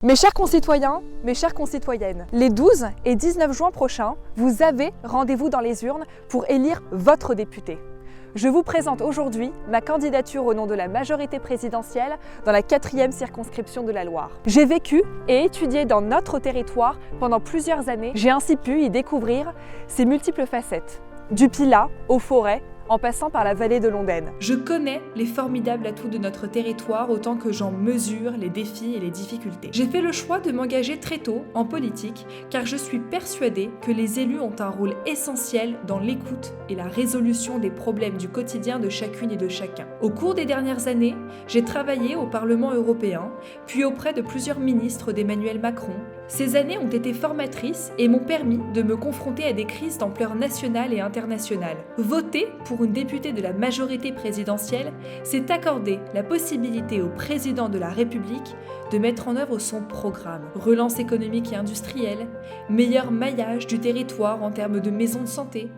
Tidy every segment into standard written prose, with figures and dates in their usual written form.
Mes chers concitoyens, mes chères concitoyennes, les 12 et 19 juin prochains, vous avez rendez-vous dans les urnes pour élire votre député. Je vous présente aujourd'hui ma candidature au nom de la majorité présidentielle dans la 4e circonscription de la Loire. J'ai vécu et étudié dans notre territoire pendant plusieurs années. J'ai ainsi pu y découvrir ses multiples facettes, du Pilat aux forêts, en passant par la vallée de l'Ondaine. Je connais les formidables atouts de notre territoire autant que j'en mesure les défis et les difficultés. J'ai fait le choix de m'engager très tôt en politique car je suis persuadée que les élus ont un rôle essentiel dans l'écoute et la résolution des problèmes du quotidien de chacune et de chacun. Au cours des dernières années, j'ai travaillé au Parlement européen, puis auprès de plusieurs ministres d'Emmanuel Macron. Ces années ont été formatrices et m'ont permis de me confronter à des crises d'ampleur nationale et internationale. Voter pour une députée de la majorité présidentielle, c'est accorder la possibilité au président de la République de mettre en œuvre son programme. Relance économique et industrielle, meilleur maillage du territoire en termes de maisons de santé,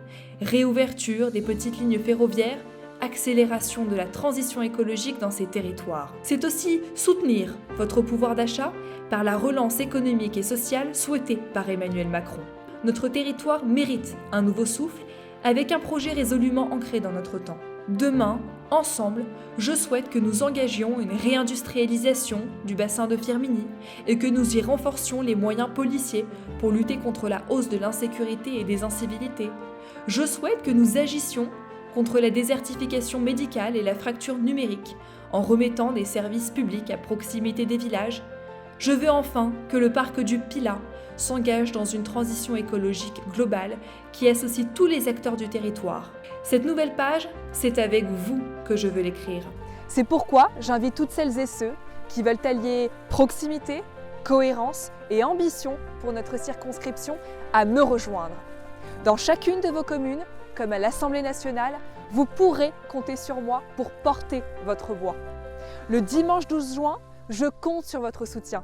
réouverture des petites lignes ferroviaires, accélération de la transition écologique dans ces territoires. C'est aussi soutenir votre pouvoir d'achat par la relance économique et sociale souhaitée par Emmanuel Macron. Notre territoire mérite un nouveau souffle avec un projet résolument ancré dans notre temps. Demain, ensemble, je souhaite que nous engagions une réindustrialisation du bassin de Firminy et que nous y renforcions les moyens policiers pour lutter contre la hausse de l'insécurité et des incivilités. Je souhaite que nous agissions contre la désertification médicale et la fracture numérique, en remettant des services publics à proximité des villages. Je veux enfin que le parc du Pilat s'engage dans une transition écologique globale qui associe tous les acteurs du territoire. Cette nouvelle page, c'est avec vous que je veux l'écrire. C'est pourquoi j'invite toutes celles et ceux qui veulent allier proximité, cohérence et ambition pour notre circonscription à me rejoindre. Dans chacune de vos communes, comme à l'Assemblée nationale, vous pourrez compter sur moi pour porter votre voix. Le dimanche 12 juin, je compte sur votre soutien.